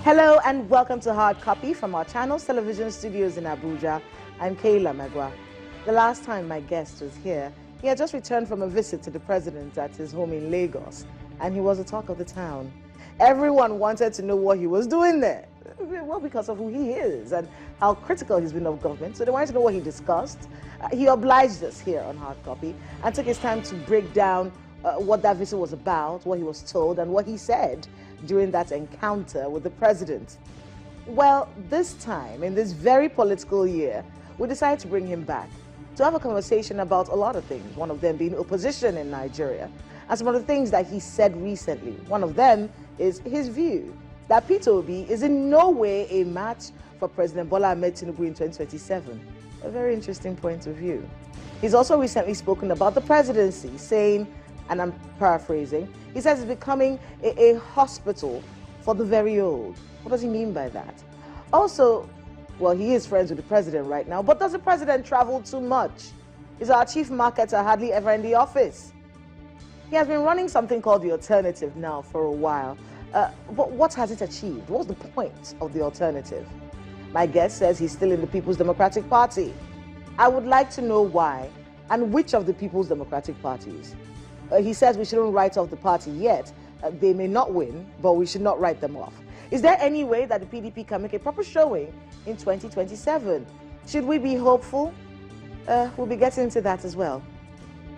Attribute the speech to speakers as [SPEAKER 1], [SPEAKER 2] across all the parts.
[SPEAKER 1] Hello and welcome to Hard Copy from our channel's television studios in Abuja. I'm Kayla Megwa. The last time my guest was here, he had just returned from a visit to the president at his home in Lagos, and he was the talk of the town. Everyone wanted to know what he was doing there. Well, because of who he is and how critical he's been of government, so they wanted to know what he discussed. He obliged us here on Hard Copy and took his time to break down what that visit was about, what he was told, and what he said during that encounter with the president. Well, this time, in this very political year, we decided to bring him back to have a conversation about a lot of things, one of them being opposition in Nigeria, and some of the things that he said recently. One of them is his view that Peter Obi is in no way a match for President Bola Ahmed Tinubu in 2027. A very interesting point of view. He's also recently spoken about the presidency, saying, and I'm paraphrasing, he says it's becoming a hospital for the very old. What does he mean by that? Also, well, he is friends with the president right now, but does the president travel too much? Is our chief marketer hardly ever in the office? He has been running something called The Alternative now for a while. But what has it achieved? What's the point of The Alternative? My guest says he's still in the People's Democratic Party. I would like to know why and which of the People's Democratic Parties. He says we shouldn't write off the party yet. They may not win, but we should not write them off. Is there any way that the PDP can make a proper showing in 2027? Should we be hopeful? We'll be getting into that as well.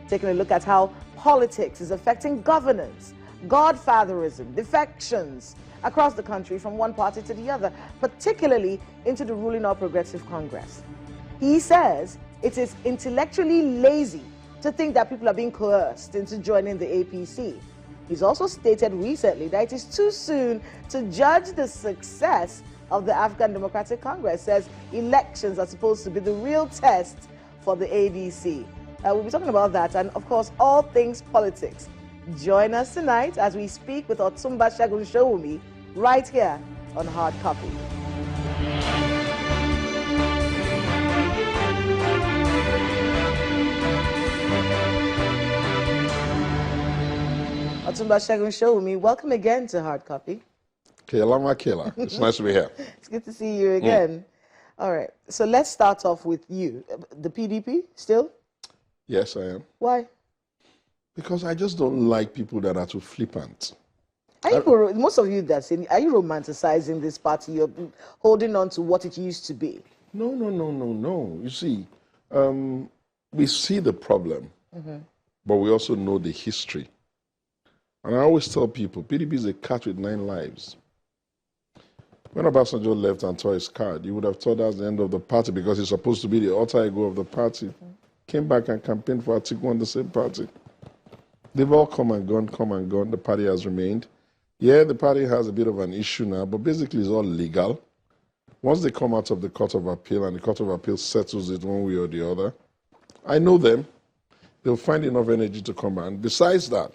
[SPEAKER 1] Taking a look at how politics is affecting governance, Godfatherism, defections across the country from one party to the other, particularly into the ruling All Progressive Congress. He says it is intellectually lazy to think that people are being coerced into joining the APC. He's also stated recently that it is too soon to judge the success of the African Democratic Congress. Says elections are supposed to be the real test for the ADC. We'll be talking about that and, of course, all things politics. Join us tonight as we speak with Otumba Showunmi right here on Hard Copy. Otumba Showunmi, welcome again to Hard Copy.
[SPEAKER 2] Kayla, it's nice to be here.
[SPEAKER 1] It's good to see you again. All right, so let's start off with you. The PDP still?
[SPEAKER 2] Yes, I am.
[SPEAKER 1] Why?
[SPEAKER 2] Because I just don't like people that are too flippant.
[SPEAKER 1] Most of you that say, are you romanticizing this party? You're holding on to what it used to be?
[SPEAKER 2] No. You see, we see the problem, but we also know the history. And I always tell people, PDP is a cat with 9 lives. When Obasanjo left and tore his card, you would have thought that's the end of the party because he's supposed to be the alter ego of the party. Came back and campaigned for Atiku on the same party. They've all come and gone. The party has remained. Yeah, the party has a bit of an issue now, but basically it's all legal. Once they come out of the Court of Appeal and the Court of Appeal settles it one way or the other, I know them. They'll find enough energy to come back. And besides that,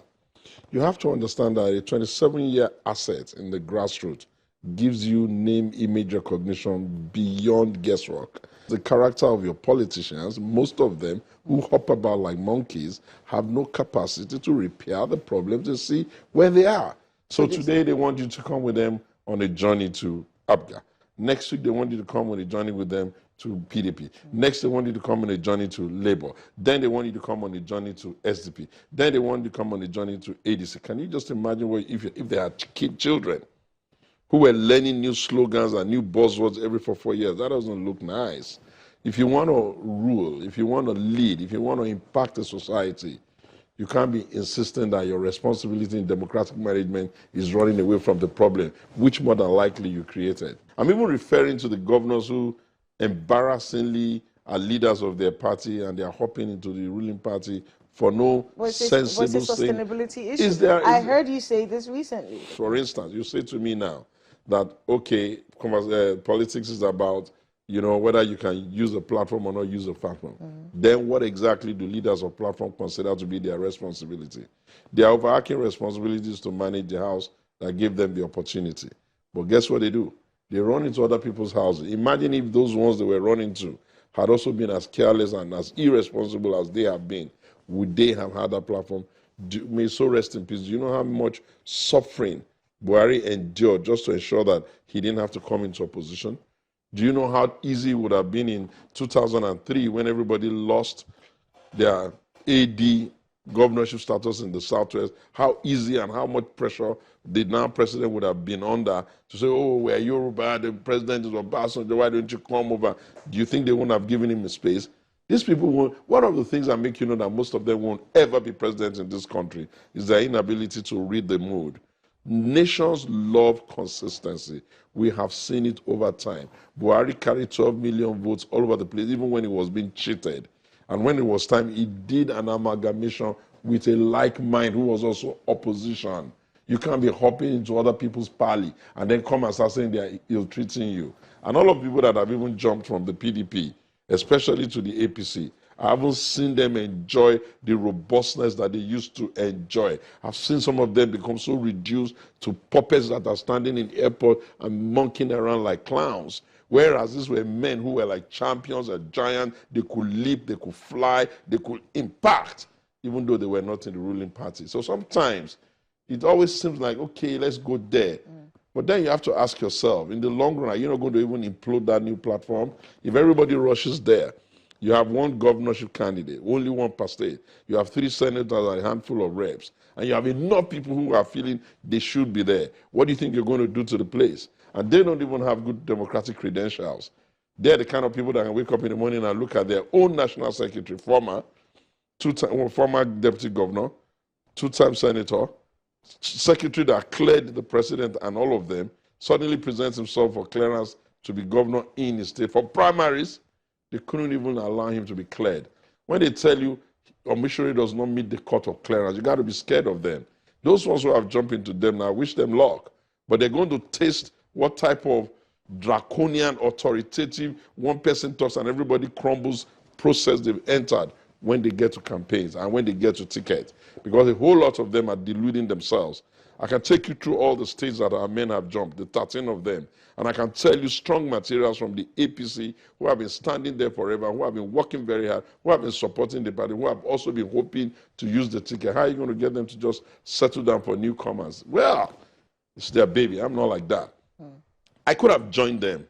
[SPEAKER 2] you have to understand that a 27-year asset in the grassroots gives you name, image recognition beyond guesswork. The character of your politicians, most of them who hop about like monkeys, have no capacity to repair the problems and see where they are. So today they want you to come with them on a journey to ABGA. Next week they want you to come on a journey with them to PDP. Next they want you to come on a journey to Labour. Then they want you to come on a journey to SDP. Then they want you to come on a journey to ADC. Can you just imagine what if they had children who were learning new slogans and new buzzwords every 4 years? That doesn't look nice. If you want to rule, if you want to lead, if you want to impact a society, you can't be insisting that your responsibility in democratic management is running away from the problem, which more than likely you created. I'm even referring to the governors who embarrassingly are leaders of their party and they are hopping into the ruling party for no sensible thing.
[SPEAKER 1] What's the sustainability issue? I heard you say this recently.
[SPEAKER 2] For instance, you say to me now that, okay, politics is about, whether you can use a platform or not use a platform. Then what exactly do leaders of platform consider to be their responsibility? Their overarching responsibility is to manage the house that gave them the opportunity. But guess what they do? They run into other people's houses. Imagine if those ones they were running to had also been as careless and as irresponsible as they have been. Would they have had that platform? May so rest in peace. Do you know how much suffering Buhari endured just to ensure that he didn't have to come into opposition? Do you know how easy it would have been in 2003 when everybody lost their AD governorship status in the Southwest? How easy and how much pressure the now president would have been under to say, oh, we're Yoruba, the president is Obasanjo, why don't you come over? Do you think they wouldn't have given him a space? These people won't. One of the things that make you know that most of them won't ever be president in this country is their inability to read the mood. Nations love consistency. We have seen it over time. Buhari carried 12 million votes all over the place, even when he was being cheated. And when it was time, he did an amalgamation with a like mind who was also opposition. You can't be hopping into other people's party and then come and start saying they are ill-treating you. And all of the people that have even jumped from the PDP, especially to the APC, I haven't seen them enjoy the robustness that they used to enjoy. I've seen some of them become so reduced to puppets that are standing in the airport and monkeying around like clowns. Whereas these were men who were like champions, a giant, they could leap, they could fly, they could impact, even though they were not in the ruling party. So sometimes it always seems like, okay, let's go there. But then you have to ask yourself, in the long run, are you not going to even implode that new platform? If everybody rushes there, you have one governorship candidate, only one per state. You have 3 senators and a handful of reps. And you have enough people who are feeling they should be there. What do you think you're going to do to the place? And they don't even have good democratic credentials. They're the kind of people that can wake up in the morning and look at their own national secretary, former deputy governor, 2-time senator, secretary that cleared the president and all of them, suddenly presents himself for clearance to be governor in his state. For primaries, they couldn't even allow him to be cleared. When they tell you Omishori does not meet the court of clearance, you got to be scared of them. Those ones who have jumped into them now, wish them luck. But they're going to taste what type of draconian, authoritative, one person talks and everybody crumbles process they've entered when they get to campaigns and when they get to tickets. Because a whole lot of them are deluding themselves. I can take you through all the states that our men have jumped, the 13 of them. And I can tell you strong materials from the APC who have been standing there forever, who have been working very hard, who have been supporting the party, who have also been hoping to use the ticket. How are you going to get them to just settle down for newcomers? Well, it's their baby. I'm not like that. I could have joined them.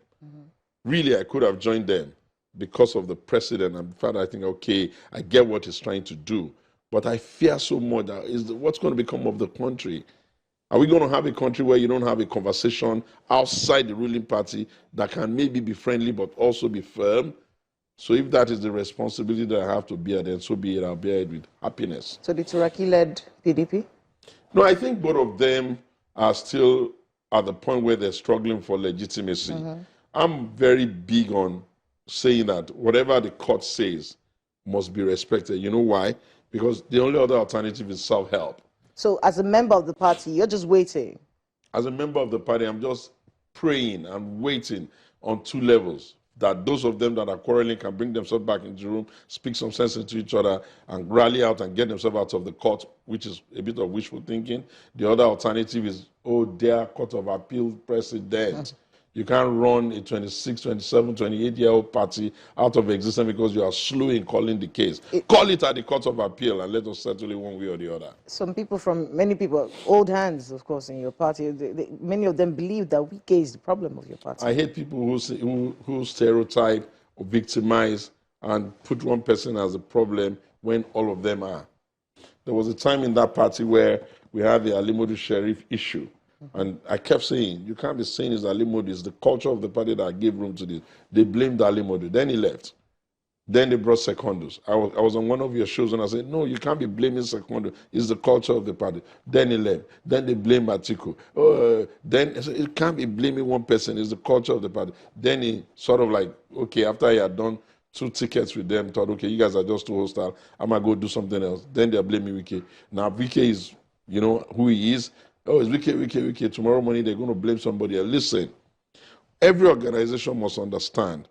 [SPEAKER 2] Really, I could have joined them because of the precedent. And in fact, I think, okay, I get what he's trying to do. But I fear so much that what's going to become of the country? Are we going to have a country where you don't have a conversation outside the ruling party that can maybe be friendly but also be firm? So if that is the responsibility that I have to bear, then so be it. I'll bear it with happiness.
[SPEAKER 1] So the Turaki-led PDP?
[SPEAKER 2] No, I think both of them are still at the point where they're struggling for legitimacy. I'm very big on saying that whatever the court says must be respected. You know why? Because the only other alternative is self-help.
[SPEAKER 1] So as a member of the party, you're just waiting?
[SPEAKER 2] As a member of the party, I'm just praying and waiting on 2 levels. That those of them that are quarreling can bring themselves back into the room, speak some sense into each other, and rally out and get themselves out of the court, which is a bit of wishful thinking. The other alternative is, oh, dear Court of Appeal president. You can't run a 26, 27, 28-year-old party out of existence because you are slow in calling the case. Call it at the Court of Appeal and let us settle it one way or the other.
[SPEAKER 1] Many people, old hands, of course, in your party, many of them believe that Wike is the problem of your party.
[SPEAKER 2] I hate people who stereotype or victimize and put one person as a problem when all of them are. There was a time in that party where we had the Alimodu Sheriff issue. And I kept saying, you can't be saying it's Alimodu. It's the culture of the party that gave room to this. They blamed Alimodu. Then he left. Then they brought Secondus. I was on one of your shows and I said, no, you can't be blaming Secondus. It's the culture of the party. Then he left. Then they blamed Atiku. Then I said, you can't be blaming one person. It's the culture of the party. Then he sort of like, okay, after he had done 2 tickets with them, thought, okay, you guys are just too hostile. I'm going to go do something else. Then they're blaming Wike. Now, Wike is, you know, who he is. Oh, it's Wike. Tomorrow morning they're going to blame somebody else. Listen, every organization must understand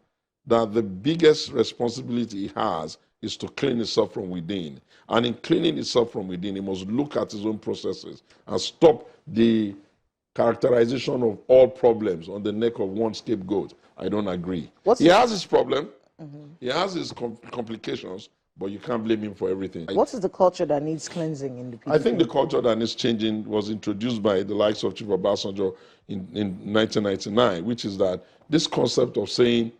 [SPEAKER 2] that the biggest responsibility it has is to clean itself from within. And in cleaning itself from within, it must look at its own processes and stop the characterization of all problems on the neck of one scapegoat. I don't agree. He has his problem. He has his complications, but you can't blame him for everything.
[SPEAKER 1] What is the culture that needs cleansing in the PDP?
[SPEAKER 2] I think the culture that needs changing was introduced by the likes of Chief Obasanjo in 1999, which is that this concept of saying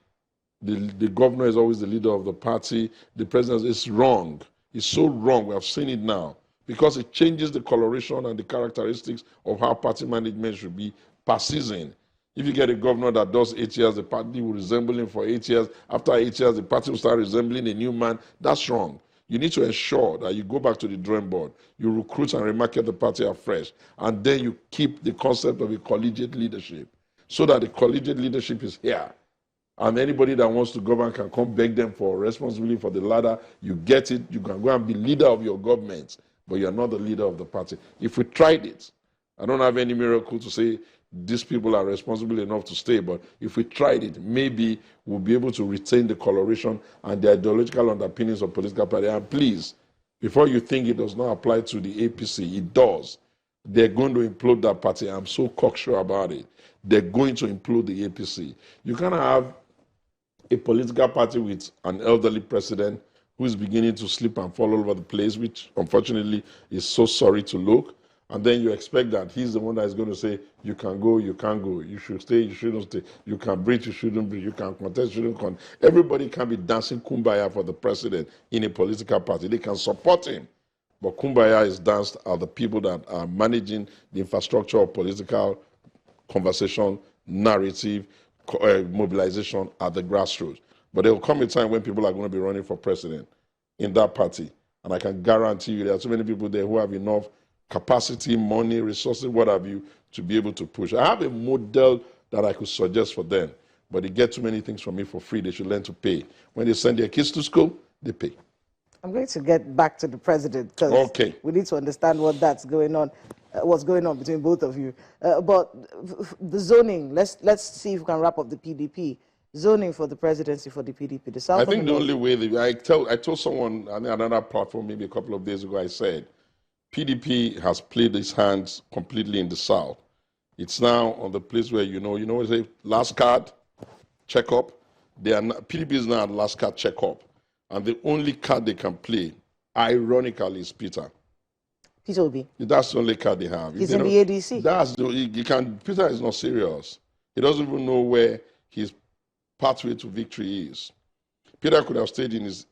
[SPEAKER 2] the governor is always the leader of the party, the president is wrong. It's so wrong. We have seen it now because it changes the coloration and the characteristics of how party management should be per season. If you get a governor that does 8 years, the party will resemble him for 8 years. After 8 years, the party will start resembling a new man. That's wrong. You need to ensure that you go back to the drawing board, you recruit and remarket the party afresh, and then you keep the concept of a collegiate leadership so that the collegiate leadership is here. And anybody that wants to govern can come beg them for responsibility for the ladder. You get it, you can go and be leader of your government, but you're not the leader of the party. If we tried it, I don't have any miracle to say these people are responsible enough to stay, but if we tried it, maybe we'll be able to retain the coloration and the ideological underpinnings of political party. And please, before you think it does not apply to the APC, it does. They're going to implode that party. I'm so cocksure about it. They're going to implode the APC. You cannot have a political party with an elderly president who is beginning to slip and fall all over the place, which unfortunately is so sorry to look. And then you expect that he's the one that is going to say, you can go, you can't go, you should stay, you shouldn't stay, you can breathe, you shouldn't breathe, you can contest, you shouldn't contest. Everybody can be dancing kumbaya for the president in a political party. They can support him. But kumbaya is danced are the people that are managing the infrastructure of political conversation, narrative, mobilization at the grassroots. But there will come a time when people are going to be running for president in that party. And I can guarantee you there are so many people there who have enough capacity, money, resources, what have you, to be able to push. I have a model that I could suggest for them, but they get too many things from me for free. They should learn to pay. When they send their kids to school, they pay.
[SPEAKER 1] I'm going to get back to the president because we need to understand what's going on between both of you. But the zoning, let's see if we can wrap up the PDP. Zoning for the presidency for the PDP.
[SPEAKER 2] I think the only way, I told someone on another platform maybe a couple of days ago, I said, PDP has played its hands completely in the South. It's now on the place where, say last card, check up. PDP is now at last card, check up. And the only card they can play, ironically, is Peter.
[SPEAKER 1] Peter Obi.
[SPEAKER 2] That's the only card they have.
[SPEAKER 1] He's in the ADC.
[SPEAKER 2] Peter is not serious. He doesn't even know where his pathway to victory is. Peter could have stayed in his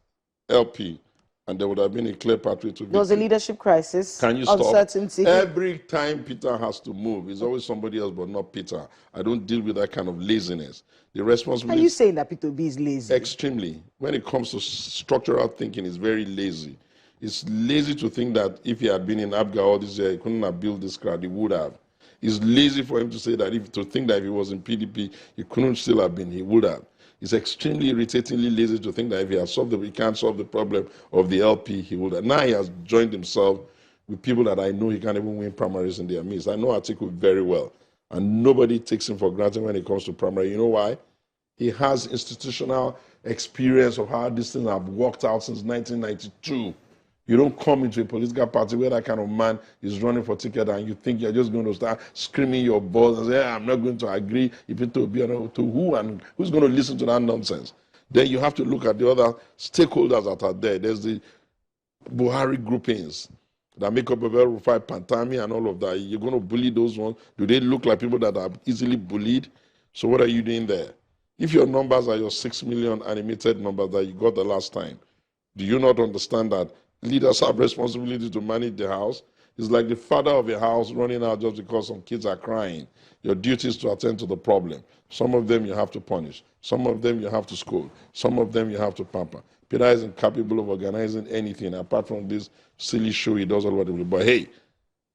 [SPEAKER 2] LP and there would have been a clear pathway to victory.
[SPEAKER 1] There was a leadership crisis.
[SPEAKER 2] Can you stop?
[SPEAKER 1] Uncertainty.
[SPEAKER 2] Every time Peter has to move, it's always somebody else but not Peter. I don't deal with that kind of laziness. The responsibility.
[SPEAKER 1] Are you saying that Peter Obi is lazy?
[SPEAKER 2] Extremely. When it comes to structural thinking, he's very lazy. It's lazy to think that if he had been in Abga all this year, he couldn't have built this crowd. He would have. It's lazy for him to say that if he was in PDP, he couldn't still have been. He would have. It's extremely irritatingly lazy to think that if he can't solve the problem of the LP, he would have. Now he has joined himself with people that I know he can't even win primaries in their midst. I know Atiku very well, and nobody takes him for granted when it comes to primary. You know why? He has institutional experience of how these things have worked out since 1992. You don't come into a political party where that kind of man is running for ticket and you think you're just going to start screaming your balls and say, I'm not going to agree if it will be to who and who's going to listen to that nonsense. Then you have to look at the other stakeholders that are there. There's the Buhari groupings that make up a El-Rufai, Pantami and all of that. You're going to bully those ones. Do they look like people that are easily bullied? So what are you doing there? If your numbers are your 6 million animated numbers that you got the last time, do you not understand that leaders have responsibility to manage the house? It's like the father of a house running out just because some kids are crying. Your duty is to attend to the problem. Some of them you have to punish. Some of them you have to scold. Some of them you have to pamper. Peter is incapable of organizing anything apart from this silly show he does all what he will. But hey,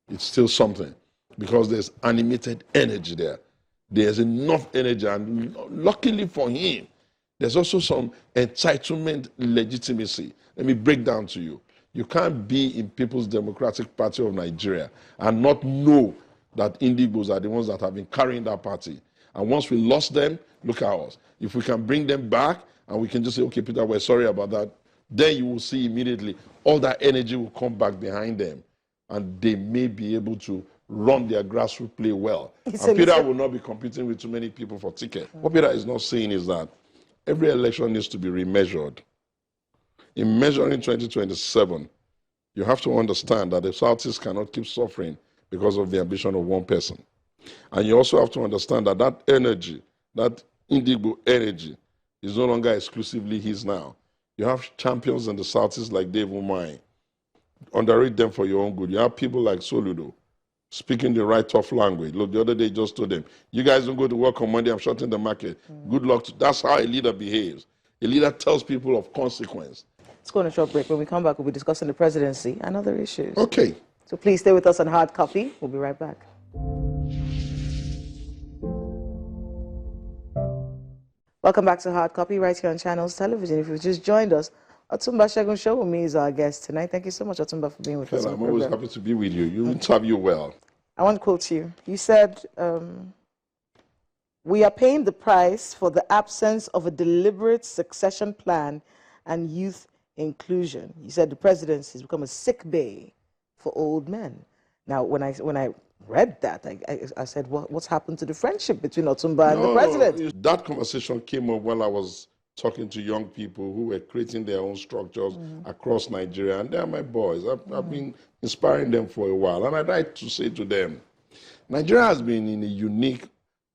[SPEAKER 2] it's still something because there's animated energy there. There's enough energy, and luckily for him, there's also some entitlement legitimacy. Let me break down to you. You can't be in People's Democratic Party of Nigeria and not know that Indigbos are the ones that have been carrying that party. And once we lost them, look at us. If we can bring them back and we can just say, okay, Peter, we're sorry about that, then you will see immediately all that energy will come back behind them and they may be able to run their grassroots play well. And Peter will not be competing with too many people for ticket. What Peter is not saying is that every election needs to be remeasured. In measuring 2027, you have to understand that the Southeast cannot keep suffering because of the ambition of one person. And you also have to understand that that energy, that indigo energy, is no longer exclusively his now. You have champions in the Southeast like Dave Umai. Underrate them for your own good. You have people like Soludo speaking the right tough language. Look, the other day just told them, you guys don't go to work on Monday, I'm shutting the market. Good luck. That's how a leader behaves. A leader tells people of consequence.
[SPEAKER 1] Let's go on a short break. When we come back, we'll be discussing the presidency and other issues.
[SPEAKER 2] Okay.
[SPEAKER 1] So please stay with us on Hard Copy. We'll be right back. Welcome back to Hard Copy right here on Channels Television. If you've just joined us, Otumba Showunmi is our guest tonight. Thank you so much, Otumba, for being with us.
[SPEAKER 2] I'm always happy to be with you. You interview well.
[SPEAKER 1] I want to quote you. You said, we are paying the price for the absence of a deliberate succession plan and youth inclusion. You said the presidency has become a sick bay for old men. Now, when I read that, I said, what's happened to the friendship between Otumba and the president?
[SPEAKER 2] That conversation came up when I was talking to young people who were creating their own structures across Nigeria, and they're my boys. I've been inspiring them for a while, and I'd like to say to them, Nigeria has been in a unique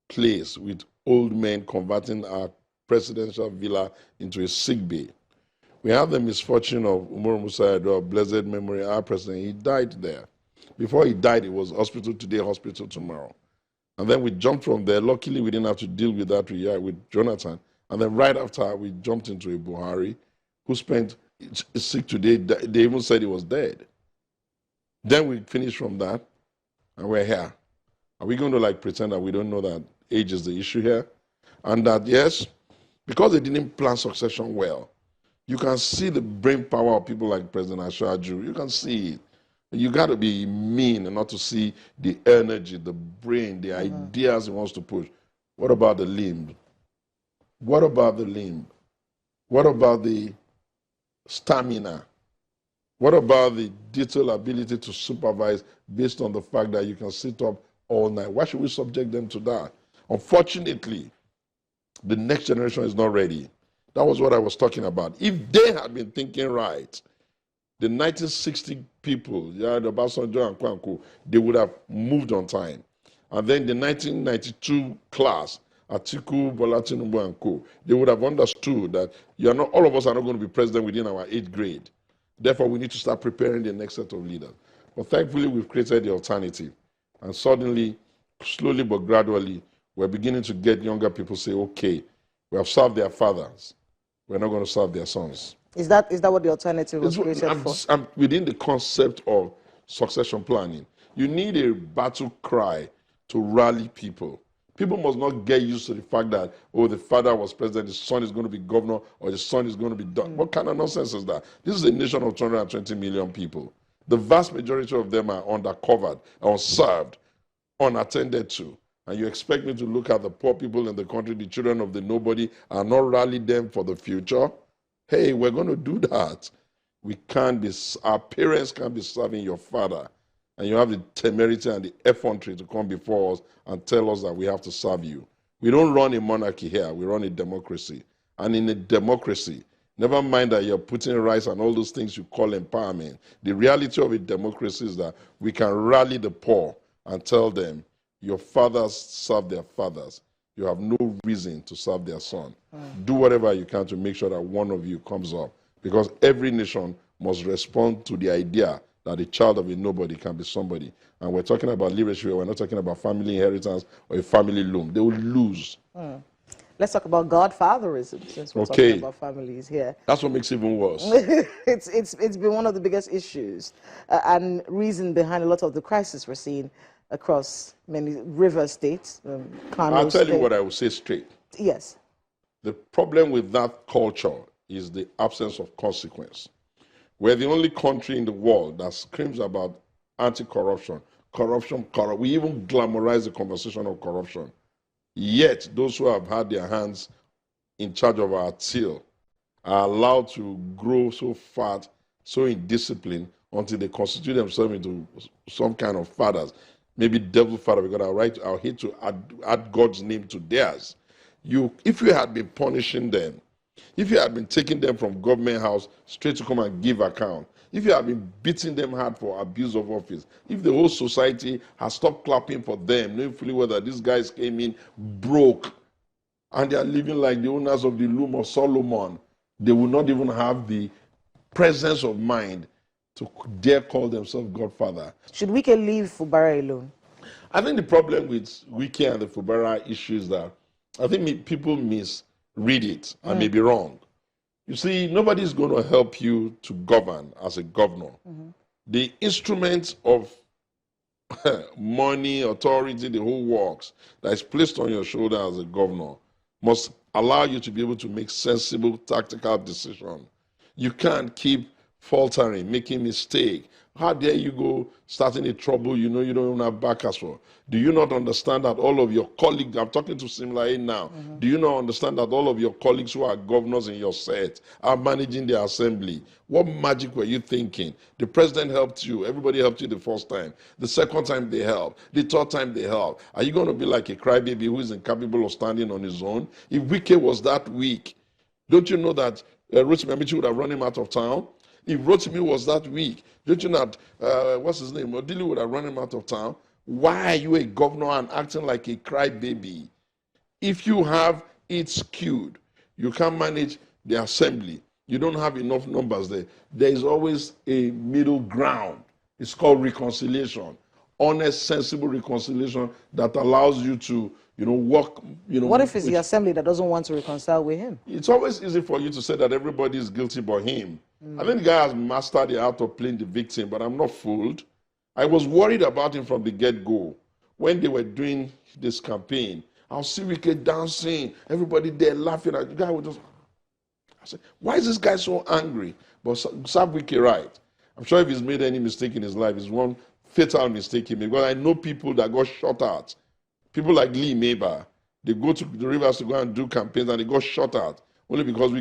[SPEAKER 2] place with old men converting our presidential villa into a sick bay. We have the misfortune of Umaru Musa Yar'Adua, blessed memory, our president. He died there. Before he died, it was hospital today, hospital tomorrow. And then we jumped from there. Luckily, we didn't have to deal with that with Jonathan. And then right after, we jumped into a Buhari who spent sick today. They even said he was dead. Then we finished from that, and we're here. Are we going to pretend that we don't know that age is the issue here? And that, yes, because they didn't plan succession well, you can see the brain power of people like President Ashwaju. You can see it. You got to be mean and not to see the energy, the brain, the ideas he wants to push. What about the limb? What about the limb? What about the stamina? What about the detailed ability to supervise based on the fact that you can sit up all night? Why should we subject them to that? Unfortunately, the next generation is not ready. That was what I was talking about. If they had been thinking right, the 1960 people, the Obasanjo and Kwankwo, they would have moved on time. And then the 1992 class, Atiku, Bola Tinubu and co, they would have understood that all of us are not going to be president within our 8th grade. Therefore, we need to start preparing the next set of leaders. But thankfully, we've created the alternative. And suddenly, slowly but gradually, we're beginning to get younger people say, okay, we have served their fathers. We're not going to serve their sons.
[SPEAKER 1] Is that what the alternative was created for?
[SPEAKER 2] Within the concept of succession planning, you need a battle cry to rally people. People must not get used to the fact that, oh, the father was president, the son is going to be governor, or the son is going to be done. What kind of nonsense is that? This is a nation of 220 million people. The vast majority of them are undercovered, unserved, unattended to. And you expect me to look at the poor people in the country, the children of the nobody, and not rally them for the future? Hey, we're going to do that. Our parents can't be serving your father. And you have the temerity and the effrontery to come before us and tell us that we have to serve you. We don't run a monarchy here. We run a democracy. And in a democracy, never mind that you're putting rights and all those things you call empowerment. The reality of a democracy is that we can rally the poor and tell them, your fathers serve their fathers. You have no reason to serve their son. Do whatever you can to make sure that one of you comes up. Because every nation must respond to the idea that a child of a nobody can be somebody. And we're talking about leadership. We're not talking about family inheritance or a family loom. They will lose.
[SPEAKER 1] Let's talk about Godfatherism, since we're talking about families here.
[SPEAKER 2] That's what makes it even worse.
[SPEAKER 1] It's been one of the biggest issues and reason behind a lot of the crisis we're seeing across many river states.
[SPEAKER 2] I'll tell you what I will say straight.
[SPEAKER 1] Yes.
[SPEAKER 2] The problem with that culture is the absence of consequence. We're the only country in the world that screams about anti-corruption, corruption. We even glamorize the conversation of corruption. Yet, those who have had their hands in charge of our till are allowed to grow so fat, so indisciplined, until they constitute themselves into some kind of fathers. Maybe devil father, because I'll hate to add God's name to theirs. If you had been punishing them, If you had been taking them from government house straight to come and give account, if you have been beating them hard for abuse of office, if the whole society has stopped clapping for them, knowing fully well that these guys came in broke and they are living like the owners of the loom of Solomon, they will not even have the presence of mind to dare call themselves Godfather.
[SPEAKER 1] Should Wike leave Fubara alone?
[SPEAKER 2] I think the problem with Wike and the Fubara issue is that I think people misread it and may be wrong. You see, nobody's going to help you to govern as a governor. The instrument of money, authority, the whole works that is placed on your shoulder as a governor must allow you to be able to make sensible, tactical decisions. You can't keep faltering, making mistakes. How dare you go starting a trouble you know you don't even have backers for? Do you not understand that all of your colleagues, I'm talking to Simlae now, do you not understand that all of your colleagues who are governors in your set are managing the assembly? What magic were you thinking? The president helped you. Everybody helped you the first time. The second time they helped. The third time they helped. Are you going to be like a crybaby who is incapable of standing on his own? If Wike was that weak, don't you know that Rotimi Amici would have run him out of town? If Rotimi was that weak, don't you know that, what's his name, Odili would have run him out of town? Why are you a governor and acting like a crybaby? If you have it skewed, you can't manage the assembly. You don't have enough numbers there. There is always a middle ground. It's called reconciliation. Honest, sensible reconciliation that allows you to, work,
[SPEAKER 1] What if it's the assembly that doesn't want to reconcile with him?
[SPEAKER 2] It's always easy for you to say that everybody is guilty but him. I think the guy has mastered the art of playing the victim, but I'm not fooled. I was worried about him from the get-go. When they were doing this campaign, I'll see Wike dancing, everybody there laughing. The guy would just, I said, why is this guy so angry? But serve Wike right. I'm sure if he's made any mistake in his life, it's one fatal mistake he made. Because I know people that got shot at. People like Lee Maber, they go to the rivers to go and do campaigns and they got shot at. Only because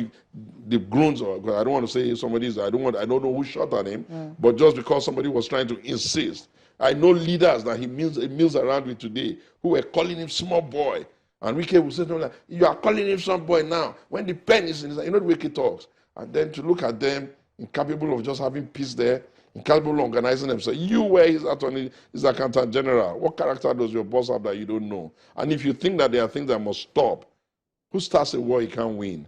[SPEAKER 2] the groans, or I don't want to say somebody's, I don't know who shot at him, but just because somebody was trying to insist. I know leaders that he mills around with today who were calling him small boy. And Wike will say to him like, you are calling him small boy now. When the pen is in his hand, you know the Wike talks. And then to look at them, incapable of just having peace there, incapable of organizing themselves. You were his attorney, his accountant general. What character does your boss have that you don't know? And if you think that there are things that must stop, who starts a war he can't win?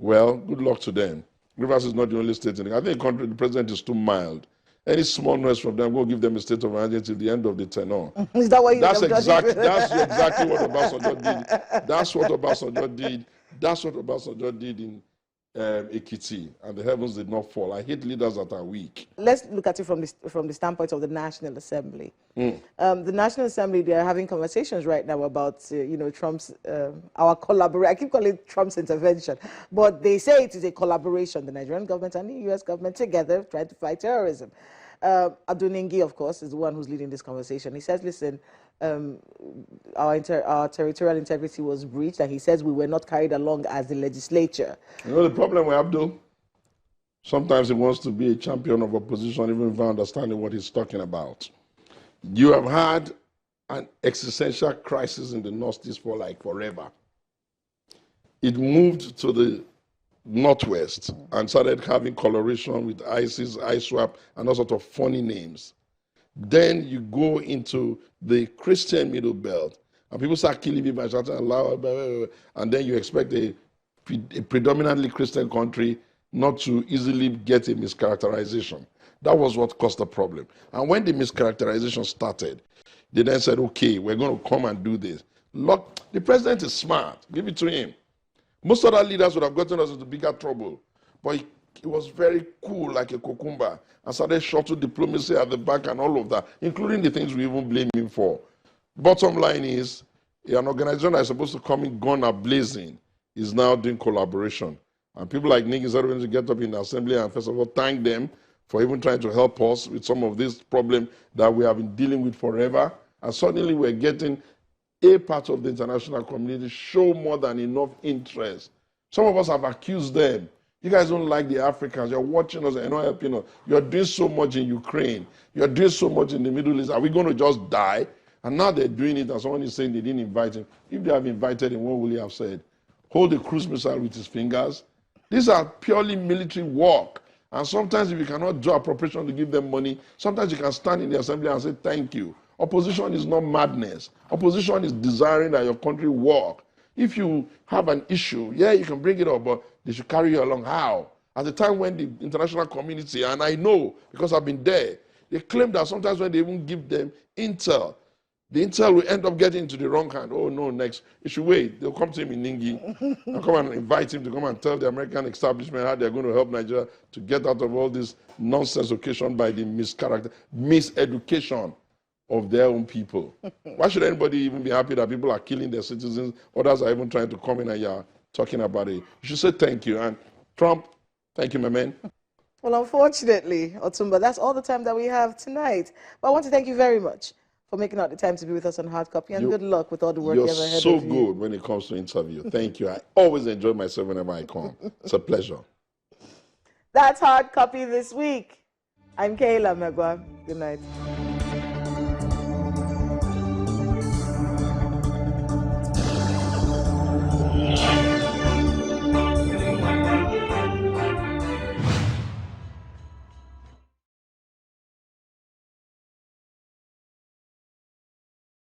[SPEAKER 2] Well, good luck to them. Rivers is not the only state in it. I think the president is too mild. Any small noise from them will give them a state of emergency till the end of the tenure.
[SPEAKER 1] Is that what you
[SPEAKER 2] That's exactly what Obasanjo did. That's what Obasanjo did. That's what Obasanjo did in Ekiti, and the heavens did not fall. I hate leaders that are weak.
[SPEAKER 1] Let's look at it from the standpoint of the National Assembly. The National Assembly, they are having conversations right now about, Trump's, our collaboration. I keep calling it Trump's intervention, but they say it is a collaboration, the Nigerian government and the U.S. government together trying to fight terrorism. Aduningi, of course, is the one who's leading this conversation. He says, listen, our territorial integrity was breached, and he says we were not carried along as the legislature.
[SPEAKER 2] You know the problem with Abdul? Sometimes he wants to be a champion of opposition even without understanding what he's talking about. You have had an existential crisis in the Northeast for like forever. It moved to the Northwest and started having coloration with ISIS, ISWAP, and all sorts of funny names. Then you go into the Christian Middle Belt, and people start killing people and shouting Allah, and then you expect a predominantly Christian country not to easily get a mischaracterization. That was what caused the problem. And when the mischaracterization started, they then said, okay, we're going to come and do this. Look, the president is smart. Give it to him. Most other leaders would have gotten us into bigger trouble. But he was very cool, like a cucumber, and started shuttle diplomacy at the back and all of that, including the things we even blame him for. Bottom line is, an organization that is supposed to come in gun blazing is now doing collaboration. And people like Nick is going to get up in the assembly and first of all thank them for even trying to help us with some of this problem that we have been dealing with forever. And suddenly we're getting a part of the international community show more than enough interest. Some of us have accused them. You guys don't like the Africans. You're watching us and you're not helping us. You're doing so much in Ukraine. You're doing so much in the Middle East. Are we going to just die? And now they're doing it and someone is saying they didn't invite him. If they have invited him, what will he have said? hold a cruise missile with his fingers. These are purely military work. And sometimes if you cannot draw appropriation to give them money, sometimes you can stand in the assembly and say thank you. Opposition is not madness. Opposition is desiring that your country work. If you have an issue, yeah, you can bring it up, but they should carry you along. How? At the time when the international community, and I know because I've been there, they claim that sometimes when they even give them intel, the intel will end up getting into the wrong hand. Oh, no, next. You should wait. They'll come to him in Ningi and come and invite him to come and tell the American establishment how they're going to help Nigeria to get out of all this nonsense occasioned by the miseducation of their own people. Why should anybody even be happy that people are killing their citizens? Others are even trying to come in and you're talking about it. You should say thank you. And Trump, thank you, my man.
[SPEAKER 1] Well, unfortunately, Otumba, that's all the time that we have tonight. But I want to thank you very much for making out the time to be with us on Hard Copy, and good luck with all the work you have ahead of you.
[SPEAKER 2] You're so good when it comes to interview. Thank you. I always enjoy myself whenever I come. It's a pleasure.
[SPEAKER 1] That's Hard Copy this week. I'm Kayla Megwa. Good night.